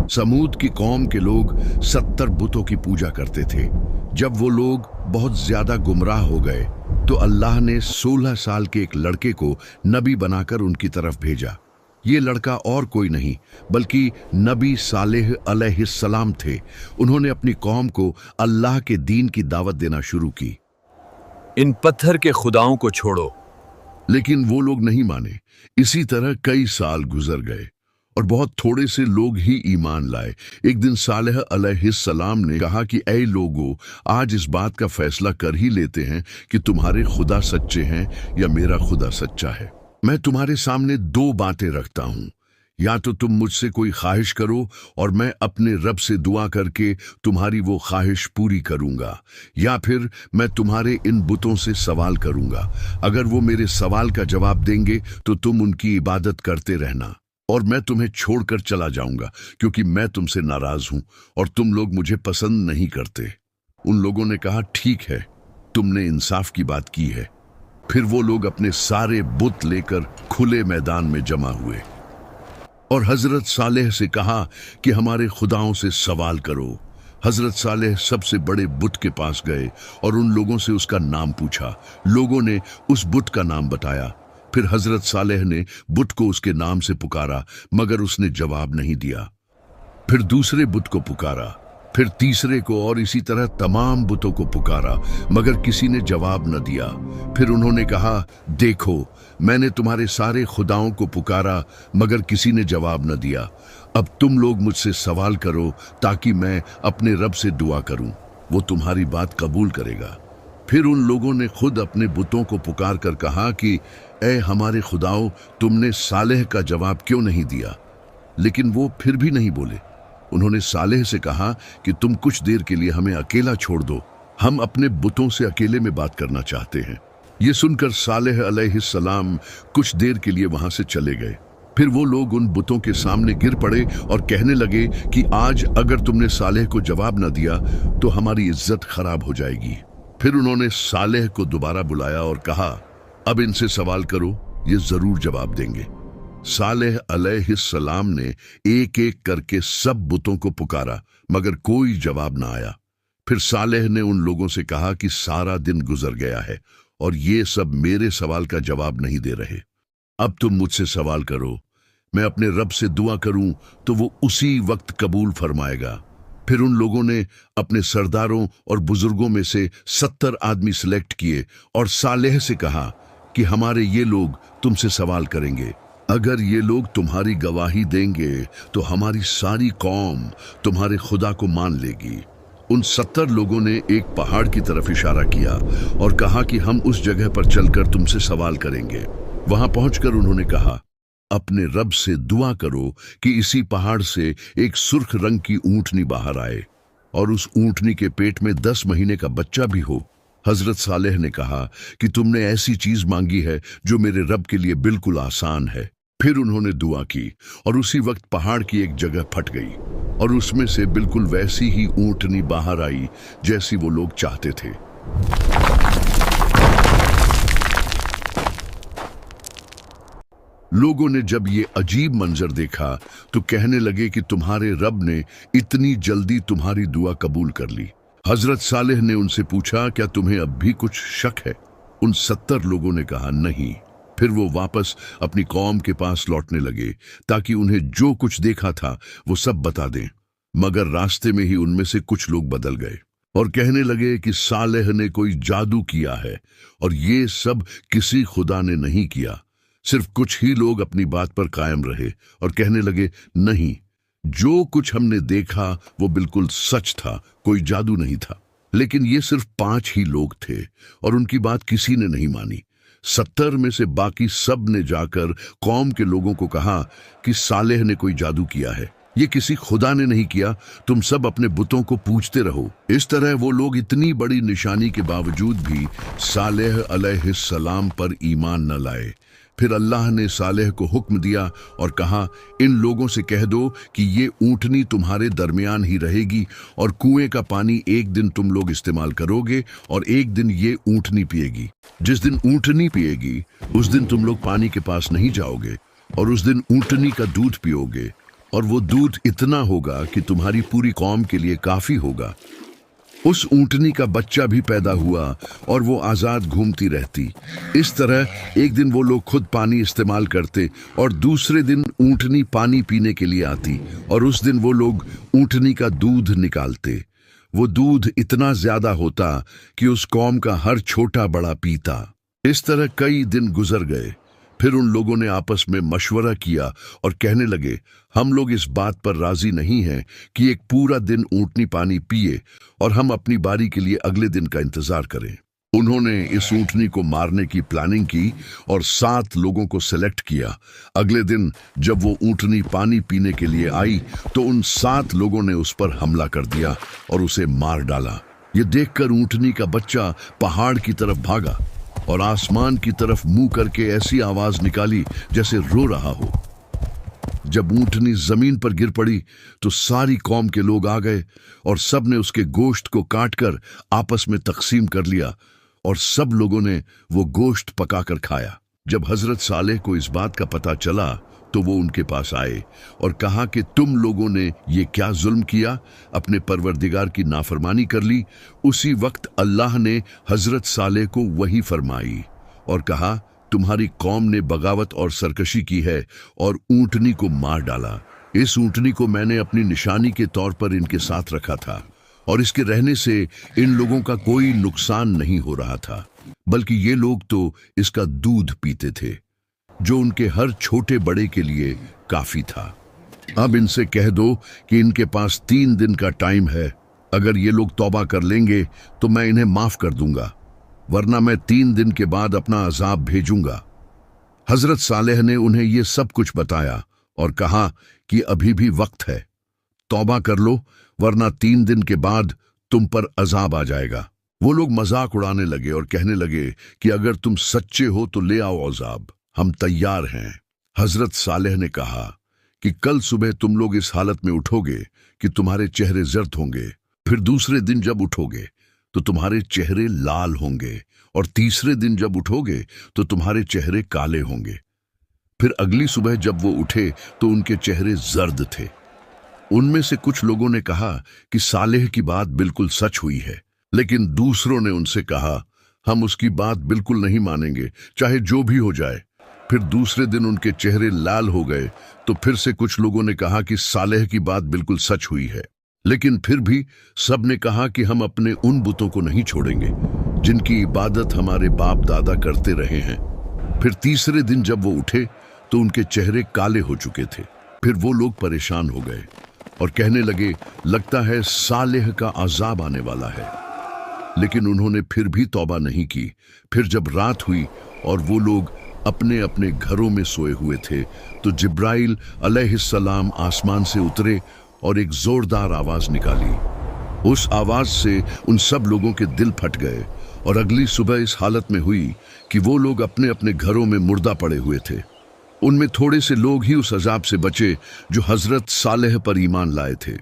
समूद की कौम के लोग 70 बुतों की पूजा करते थे। जब वो लोग बहुत ज्यादा गुमराह हो गए तो अल्लाह ने 16 साल के एक लड़के को नबी बनाकर उनकी तरफ भेजा। ये लड़का और कोई नहीं बल्कि नबी सालेह अलैहिस्सलाम थे। उन्होंने अपनी कौम को अल्लाह के दीन की दावत देना शुरू की। इन पत्थर के खुदाओं को छोड़ो। लेकिन वो लोग नहीं माने। इसी तरह कई साल गुजर गए और बहुत थोड़े से लोग ही ईमान लाए। एक दिन सालेह अलैहिस्सलाम ने कहा कि ऐ लोगों, आज इस बात का फैसला कर ही लेते हैं कि तुम्हारे खुदा सच्चे हैं या मेरा खुदा सच्चा है। मैं तुम्हारे सामने दो बातें रखता हूं, या तो तुम मुझसे कोई ख्वाहिश करो और मैं अपने रब से दुआ करके तुम्हारी वो ख्वाहिश पूरी करूंगा, या फिर मैं तुम्हारे इन बुतों से सवाल करूंगा। अगर वो मेरे सवाल का जवाब देंगे तो तुम उनकी इबादत करते रहना और मैं तुम्हें छोड़कर चला जाऊंगा, क्योंकि मैं तुमसे नाराज हूं और तुम लोग मुझे पसंद नहीं करते। उन लोगों ने कहा, ठीक है, तुमने इंसाफ की बात की है। फिर वो लोग अपने सारे बुत लेकर खुले मैदान में जमा हुए और हजरत सालेह से कहा कि हमारे खुदाओं से सवाल करो। हजरत सालेह सबसे बड़े बुत के पास गए और उन लोगों से उसका नाम पूछा। लोगों ने उस बुत का नाम बताया। फिर हजरत सालेह ने बुत को उसके नाम से पुकारा, मगर उसने जवाब नहीं दिया। फिर दूसरे बुत को पुकारा, फिर तीसरे को, और इसी तरह तमाम बुतों को पुकारा, मगर किसी ने जवाब न दिया। फिर उन्होंने कहा, देखो, मैंने तुम्हारे सारे खुदाओं को पुकारा मगर किसी ने जवाब न दिया। अब तुम लोग मुझसे सवाल करो ताकि मैं अपने रब से दुआ करूं, वो तुम्हारी बात कबूल करेगा। फिर उन लोगों ने खुद अपने बुतों को पुकार कर कहा कि ऐ हमारे खुदाओं, तुमने सालेह का जवाब क्यों नहीं दिया? लेकिन वो फिर भी नहीं बोले। उन्होंने सालेह से कहा कि तुम कुछ देर के लिए हमें अकेला छोड़ दो, हम अपने बुतों से अकेले में बात करना चाहते हैं। ये सुनकर सालेह अलैहिस्सलाम कुछ देर के लिए वहां से चले गए। फिर वो लोग उन बुतों के सामने गिर पड़े और कहने लगे कि आज अगर तुमने सालेह को जवाब न दिया तो हमारी इज्जत खराब हो जाएगी। फिर उन्होंने सालेह को दोबारा बुलाया और कहा, अब इनसे सवाल करो, ये जरूर जवाब देंगे। सालेह अलैहिस्सलाम ने एक एक करके सब बुतों को पुकारा, मगर कोई जवाब ना आया। फिर सालेह ने उन लोगों से कहा कि सारा दिन गुजर गया है और ये सब मेरे सवाल का जवाब नहीं दे रहे। अब तुम मुझसे सवाल करो, मैं अपने रब से दुआ करूं तो वो उसी वक्त कबूल फरमाएगा। फिर उन लोगों ने अपने सरदारों और बुजुर्गों में से 70 आदमी सिलेक्ट किए और सालेह से कहा कि हमारे ये लोग तुमसे सवाल करेंगे। अगर ये लोग तुम्हारी गवाही देंगे तो हमारी सारी कौम तुम्हारे खुदा को मान लेगी। उन 70 लोगों ने एक पहाड़ की तरफ इशारा किया और कहा कि हम उस जगह पर चलकर तुमसे सवाल करेंगे। वहां पहुंचकर उन्होंने कहा, अपने रब से दुआ करो कि इसी पहाड़ से एक सुर्ख रंग की ऊंटनी बाहर आए और उस ऊंटनी के पेट में 10 महीने का बच्चा भी हो। हजरत सालेह ने कहा कि तुमने ऐसी चीज मांगी है जो मेरे रब के लिए बिल्कुल आसान है। फिर उन्होंने दुआ की और उसी वक्त पहाड़ की एक जगह फट गई और उसमें से बिल्कुल वैसी ही ऊंटनी बाहर आई जैसी वो लोग चाहते थे। लोगों ने जब ये अजीब मंजर देखा तो कहने लगे कि तुम्हारे रब ने इतनी जल्दी तुम्हारी दुआ कबूल कर ली। हजरत सालेह ने उनसे पूछा, क्या तुम्हें अब भी कुछ शक है? उन 70 लोगों ने कहा, नहीं। फिर वो वापस अपनी कौम के पास लौटने लगे ताकि उन्हें जो कुछ देखा था वो सब बता दें, मगर रास्ते में ही उनमें से कुछ लोग बदल गए और कहने लगे कि सालेह ने कोई जादू किया है और ये सब किसी खुदा ने नहीं किया। सिर्फ कुछ ही लोग अपनी बात पर कायम रहे और कहने लगे, नहीं, जो कुछ हमने देखा वो बिल्कुल सच था, कोई जादू नहीं था। लेकिन ये सिर्फ 5 ही लोग थे और उनकी बात किसी ने नहीं मानी। 70 में से बाकी सब ने जाकर कौम के लोगों को कहा कि सालेह ने कोई जादू किया है, ये किसी खुदा ने नहीं किया, तुम सब अपने बुतों को पूजते रहो। इस तरह वो लोग इतनी बड़ी निशानी के बावजूद भी सालेह अलैहिस्सलाम पर ईमान न लाए। फिर अल्लाह ने सालेह को हुक्म दिया और कहा, इन लोगों से कह दो कि ये ऊंटनी तुम्हारे दरमियान ही रहेगी और कुएं का पानी एक दिन तुम लोग इस्तेमाल करोगे और एक दिन ये ऊंटनी पिएगी। जिस दिन ऊंटनी पिएगी उस दिन तुम लोग पानी के पास नहीं जाओगे और उस दिन ऊंटनी का दूध पियोगे और वो दूध इतना होगा कि तुम्हारी पूरी कौम के लिए काफी होगा। उस ऊंटनी का बच्चा भी पैदा हुआ और वो आजाद घूमती रहती। इस तरह एक दिन वो लोग खुद पानी इस्तेमाल करते और दूसरे दिन ऊंटनी पानी पीने के लिए आती और उस दिन वो लोग ऊंटनी का दूध निकालते। वो दूध इतना ज्यादा होता कि उस कौम का हर छोटा बड़ा पीता। इस तरह कई दिन गुजर गए। फिर उन लोगों ने आपस में मशवरा किया और कहने लगे, हम लोग इस बात पर राजी नहीं हैं कि एक पूरा दिन ऊंटनी पानी पिए और हम अपनी बारी के लिए अगले दिन का इंतजार करें। उन्होंने इस ऊंटनी को मारने की प्लानिंग की और 7 लोगों को सेलेक्ट किया। अगले दिन जब वो ऊंटनी पानी पीने के लिए आई तो उन 7 लोगों ने उस पर हमला कर दिया और उसे मार डाला। ये देखकर ऊंटनी का बच्चा पहाड़ की तरफ भागा और आसमान की तरफ मुंह करके ऐसी आवाज निकाली जैसे रो रहा हो। जब ऊंटनी जमीन पर गिर पड़ी तो सारी कौम के लोग आ गए और सब ने उसके गोश्त को काटकर आपस में तकसीम कर लिया और सब लोगों ने वो गोश्त पकाकर खाया। जब हजरत सालेह को इस बात का पता चला तो वो उनके पास आए और कहा कि तुम लोगों ने ये क्या जुल्म किया, अपने परवरदिगार की नाफरमानी कर ली। उसी वक्त अल्लाह ने हजरत सालेह को वही फरमाई और कहा, तुम्हारी कौम ने बगावत और सरकशी की है और ऊंटनी को मार डाला। इस ऊंटनी को मैंने अपनी निशानी के तौर पर इनके साथ रखा था और इसके रहने से इन लोगों का कोई नुकसान नहीं हो रहा था, बल्कि ये लोग तो इसका दूध पीते थे जो उनके हर छोटे बड़े के लिए काफी था। अब इनसे कह दो कि इनके पास 3 दिन का टाइम है। अगर ये लोग तौबा कर लेंगे तो मैं इन्हें माफ कर दूंगा, वरना मैं 3 दिन के बाद अपना अजाब भेजूंगा। हजरत सालेह ने उन्हें ये सब कुछ बताया और कहा कि अभी भी वक्त है, तौबा कर लो, वरना 3 दिन के बाद तुम पर अजाब आ जाएगा। वो लोग मजाक उड़ाने लगे और कहने लगे कि अगर तुम सच्चे हो तो ले आओ अजाब, हम तैयार हैं। हजरत सालेह ने कहा कि कल सुबह तुम लोग इस हालत में उठोगे कि तुम्हारे चेहरे जर्द होंगे, फिर दूसरे दिन जब उठोगे तो तुम्हारे चेहरे लाल होंगे और तीसरे दिन जब उठोगे तो तुम्हारे चेहरे काले होंगे। फिर अगली सुबह जब वो उठे तो उनके चेहरे जर्द थे। उनमें से कुछ लोगों ने कहा कि सालेह की बात बिल्कुल सच हुई है, लेकिन दूसरों ने उनसे कहा, हम उसकी बात बिल्कुल नहीं मानेंगे, चाहे जो भी हो जाए। फिर दूसरे दिन उनके चेहरे लाल हो गए तो फिर से कुछ लोगों ने कहा कि सालेह की बात बिल्कुल सच हुई है, लेकिन फिर भी सब ने कहा कि हम अपने उन बुतों को नहीं छोड़ेंगे जिनकी इबादत हमारे बाप दादा करते रहे हैं। फिर तीसरे दिन जब वो उठे तो उनके चेहरे काले हो चुके थे। फिर वो लोग परेशान हो गए और कहने लगे, लगता है सालेह का अजाब आने वाला है। लेकिन उन्होंने फिर भी तौबा नहीं की। फिर जब रात हुई और वो लोग अपने अपने घरों में सोए हुए थे तो जिब्राइल अलैहिस्सलाम आसमान से उतरे और एक जोरदार आवाज निकाली। उस आवाज से उन सब लोगों के दिल फट गए और अगली सुबह इस हालत में हुई कि वो लोग अपने अपने घरों में मुर्दा पड़े हुए थे। उनमें थोड़े से लोग ही उस अजाब से बचे जो हजरत सालेह पर ईमान लाए थे।